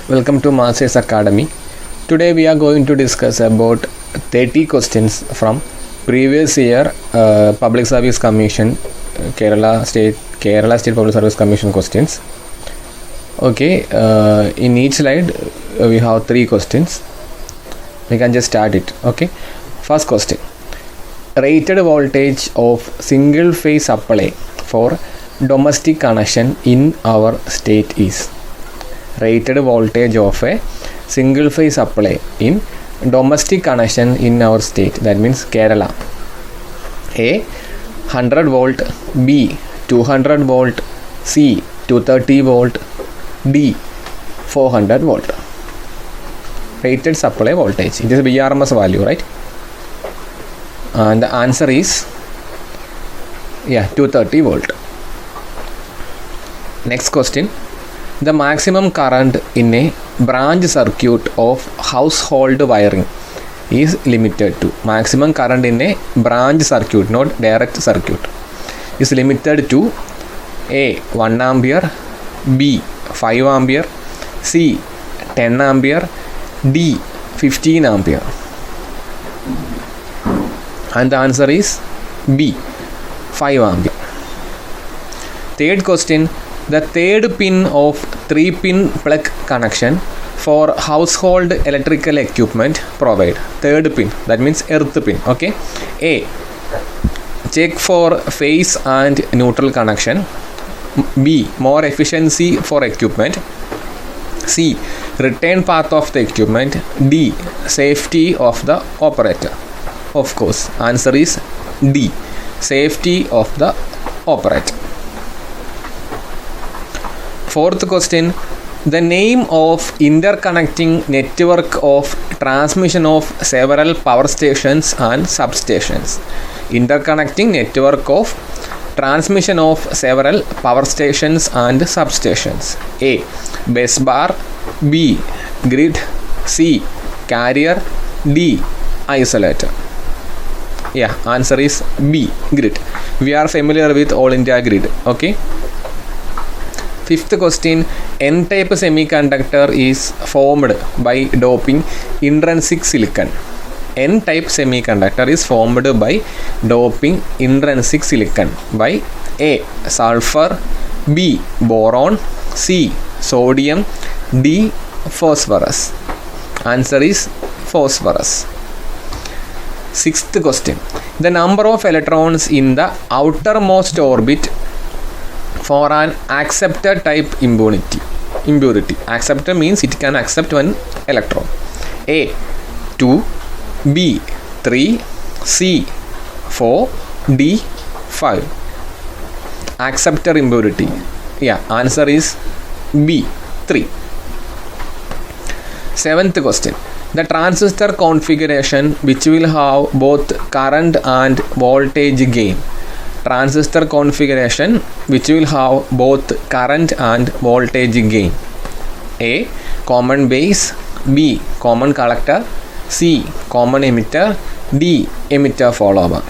Welcome to Masters Academy. Today we are going to discuss about 30 questions from previous year Public Service Commission Kerala State Public Service Commission questions. Okay, in each slide we have 3 questions. We can just start it. Okay, first question: rated voltage of single phase supply for domestic connection in our state is. Rated voltage of a single phase supply in domestic connection in our state, that means Kerala. A 100 volt, B 200 volt, C 230 volt, D 400 volt. Rated supply voltage, it is VRMS value, right? And the answer is 230 volt. Next question: the maximum current in a branch circuit of household wiring is limited to. Maximum current in a branch circuit, not direct circuit, is limited to A 1 ampere, B 5 ampere, C 10 ampere, D 15 ampere. And the answer is B 5 ampere. Third question: the third pin of 3-pin plug connection for household electrical equipment provide. Third pin, that means earth pin. Okay. A check for phase and neutral connection. B more efficiency for equipment. C return path of the equipment. D safety of the operator. Of course, answer is D, safety of the operator. Fourth question: the name of interconnecting network of transmission of several power stations and substations. Interconnecting network of transmission of several power stations and substations. A bus bar, B grid, C carrier, D isolator. Answer is B, grid. We are familiar with All India grid. Okay. Fifth question: N-type semiconductor is formed by doping intrinsic silicon. N-type semiconductor is formed by doping intrinsic silicon by A sulfur, B boron, C sodium, D phosphorus. Answer is phosphorus. Sixth question: the number of electrons in the outermost orbit for an acceptor type impurity. Acceptor means it can accept one electron. A 2, B 3, C 4, D 5. Acceptor impurity. Answer is B 3. Seventh question: the transistor configuration which will have both current and voltage gain. Transistor configuration which will have both current and voltage gain. A common base, B common collector, C common emitter, D emitter follower.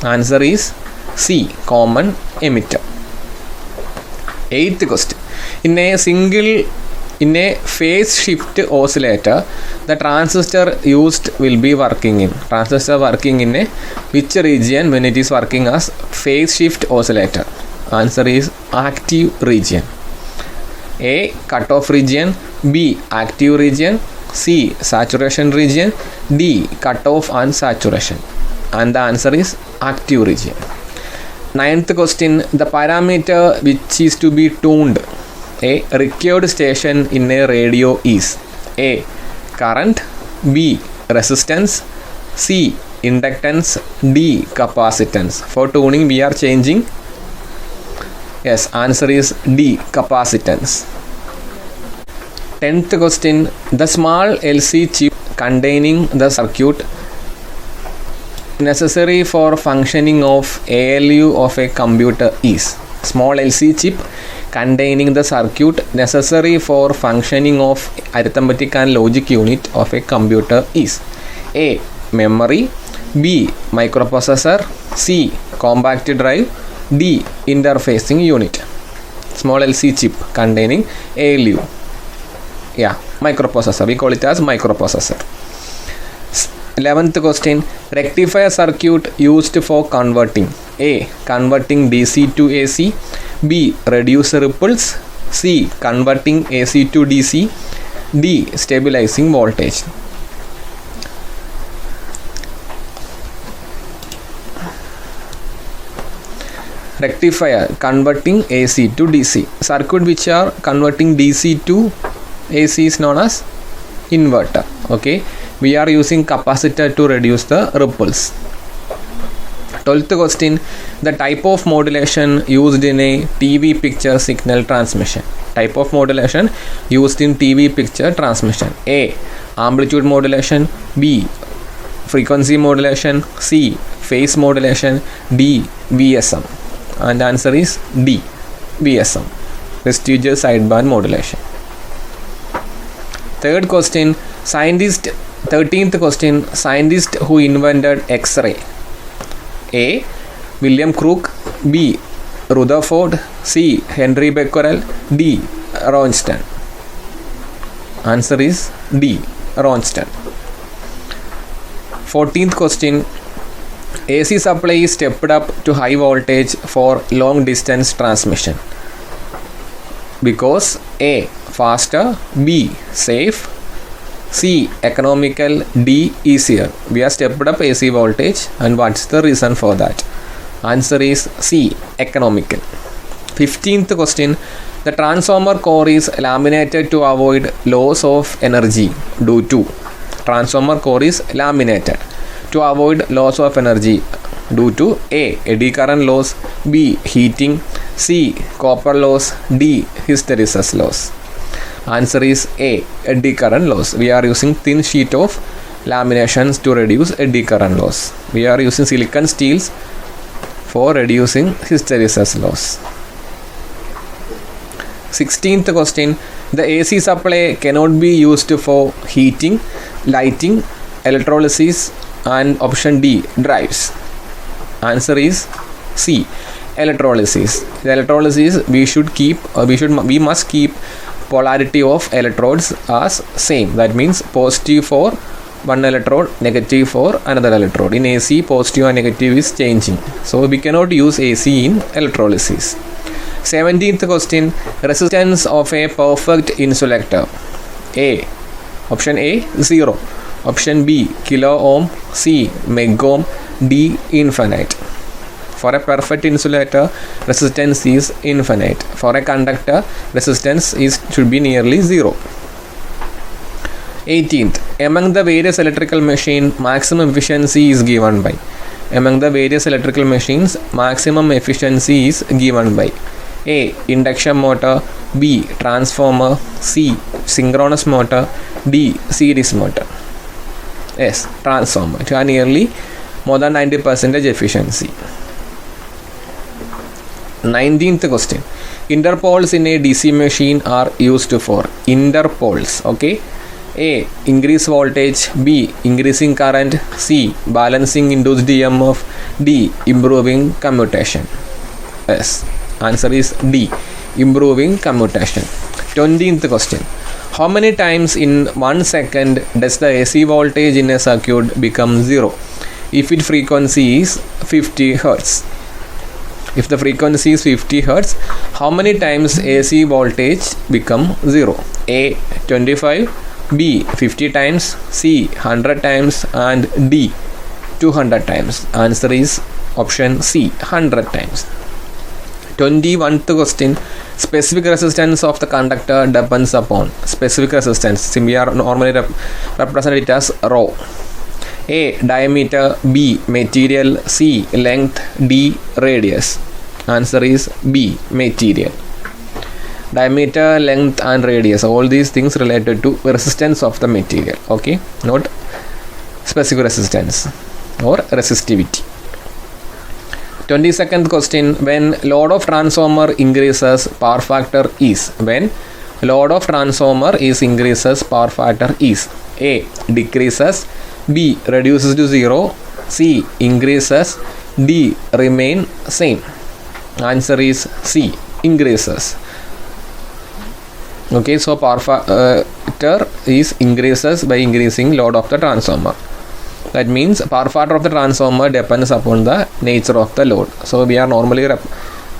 Answer is C common emitter. Eighth question: in a phase shift oscillator, the transistor used will be working in. Transistor working in a which region when it is working as phase shift oscillator? Answer is active region. A cutoff region, B active region, C saturation region, D cutoff and saturation. And the answer is active region. Ninth question: the parameter which is to be tuned a required station in a radio is A current, B resistance, C inductance, D capacitance. For tuning we are changing. Yes, answer is D capacitance. 10th question: the small LC chip containing the circuit necessary for functioning of ALU of a computer is. Small LC chip containing the circuit necessary for functioning of arithmetic and logic unit of a computer is A memory, B microprocessor, C compact drive, D interfacing unit. Small LC chip containing ALU. Yeah, microprocessor. We call it as microprocessor. 11th question. Rectifier circuit used for converting. A. Converting DC to AC. B. Reduce ripples. C. Converting AC to DC. D. Stabilizing voltage. Rectifier converting AC to DC. Circuit which are converting DC to AC is known as inverter. Okay, we are using capacitor to reduce the ripples. 12th question. The type of modulation used in a TV picture signal transmission. Type of modulation used in TV picture transmission. A. Amplitude modulation. B. Frequency modulation. C. Phase modulation. D. VSM. And the answer is D. VSM. Vestigial sideband modulation. 13th question. Scientist who invented X-ray. A. William Crook. B. Rutherford. C. Henry Becquerel. D. Röntgen. Answer is D. Röntgen. 14th question. AC supply is stepped up to high voltage for long distance transmission because A. Faster. B. Safe. C. Economical. D. Easier. We have stepped up AC voltage, and what's the reason for that? Answer is C. Economical. 15th question. The transformer core is laminated to avoid loss of energy due to. Transformer core is laminated to avoid loss of energy due to A. Eddy current loss. B. Heating. C. Copper loss. D. Hysteresis loss. Answer is A. Eddy current loss. We are using thin sheet of laminations to reduce eddy current loss. We are using silicon steels for reducing hysteresis loss. 16th question. The AC supply cannot be used for heating, lighting, electrolysis, and option D. drives. Answer is C. Electrolysis. The electrolysis we must keep polarity of electrodes as same. That means positive for one electrode, negative for another electrode. In AC, positive and negative is changing, so we cannot use AC in electrolysis. 17th question. Resistance of a perfect insulator. A. Option A 0. Option B kilo ohm. C megohm. D infinite. For a perfect insulator, resistance is infinite. For a conductor, resistance should be nearly 0. 18th. Among the various electrical machine, maximum efficiency is given by. Among the various electrical machines, maximum efficiency is given by A. Induction motor. B. Transformer. C. Synchronous motor. D. Series motor. Yes, transformer. It has nearly more than 90% efficiency. 19th question. Interpoles in a DC machine are used for. Interpoles. Okay. A. Increase voltage. B. Increasing current. C. Balancing induced EMF. D. Improving commutation. Yes. Answer is D. Improving commutation. 20th question. How many times in 1 second does the AC voltage in a circuit become 0 if its frequency is 50 Hz? If the frequency is 50 Hz, how many times AC voltage become 0? A. 25. B. 50 times. C. 100 times. And D. 200 times. Answer is option C. 100 times. 21st question. Specific resistance of the conductor depends upon. Specific resistance, we are normally represent it as rho. A. Diameter. B. Material. C. Length. D. Radius. Answer is B. Material. Diameter, length and radius, all these things related to resistance of the material. Okay, not specific resistance or resistivity. 22nd question. When load of transformer increases, power factor is. When load of transformer increases, power factor is. A. Decreases. B. Reduces to 0. C. Increases. D. Remain same. Answer is C. Increases. Okay, so factor is increases by increasing load of the transformer. That means power factor of the transformer depends upon the nature of the load. So we are normally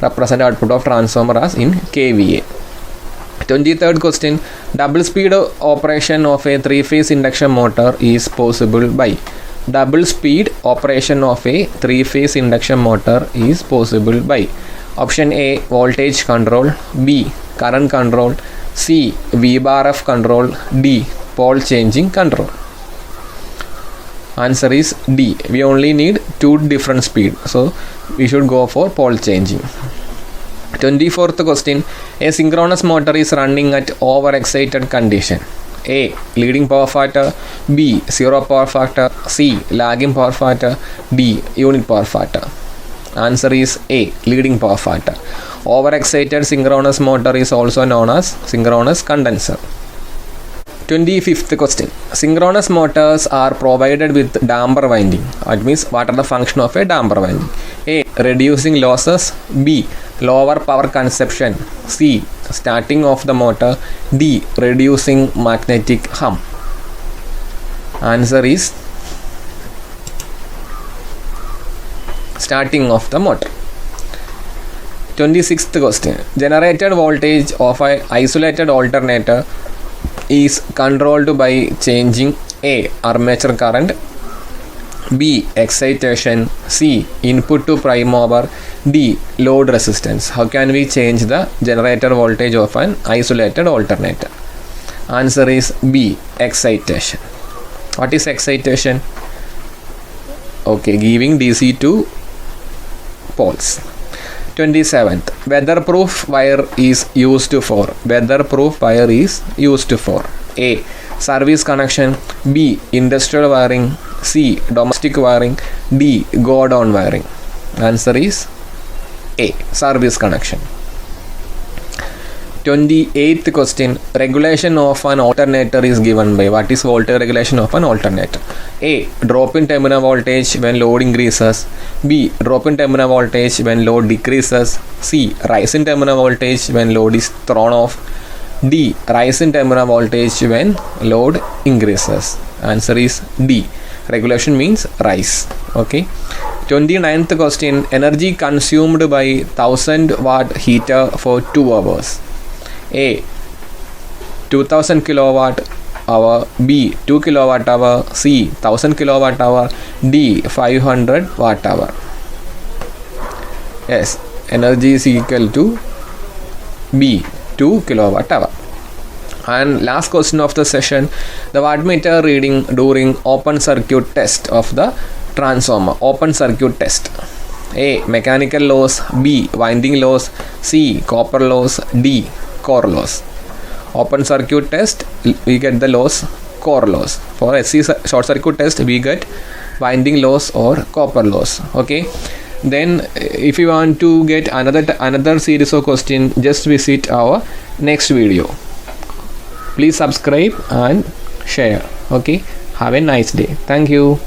represent output of transformer as in kVA. 23rd question, double speed operation of a 3-phase induction motor is possible by. Double speed operation of a 3-phase induction motor is possible by. Option A, voltage control, B, current control, C, V bar F control, D, pole changing control. Answer is D. We only need 2 different speed, so we should go for pole changing. 24th question, a synchronous motor is running at overexcited condition. A, leading power factor, B, zero power factor, C, lagging power factor, D, unit power factor. Answer is A, leading power factor. Overexcited synchronous motor is also known as synchronous condenser. 25th question, synchronous motors are provided with damper winding. That means what are the function of a damper winding? A, reducing losses, B, lower power consumption, C, starting of the motor, D, reducing magnetic hum. Answer is starting of the motor. 26th question, generated voltage of an isolated alternator is controlled by changing A, armature current, B, excitation, C, input to prime mover, D, load resistance. How can we change the generator voltage of an isolated alternator? Answer is B, excitation. What is excitation? Okay, giving DC to poles. 27th, weatherproof wire is used for. Weatherproof wire is used for A, service connection, B, industrial wiring, C, domestic wiring, D, go down wiring. Answer is A, service connection. 28th question, regulation of an alternator is given by. What is voltage regulation of an alternator? A, drop in terminal voltage when load increases, B, drop in terminal voltage when load decreases, C, rise in terminal voltage when load is thrown off, D, rise in terminal voltage when load increases. Answer is D, regulation means rise. Okay. 29th question, energy consumed by 1000 watt heater for 2 hours. A, 2000 kilowatt hour, B, 2 kilowatt hour, C, 1000 kilowatt hour, D, 500 watt hour. Yes, energy is equal to B, 2 kilowatt hour. And last question of the session, the wattmeter reading during open circuit test of the transformer. Open circuit test. A, mechanical loss, B, winding loss, C, copper loss, D, core loss. Open circuit test, we get the loss core loss. For SC short circuit test, we get winding loss or copper loss. Okay. Then if you want to get another series of question, just visit our next video. Please subscribe and share. Okay. Have a nice day. Thank you.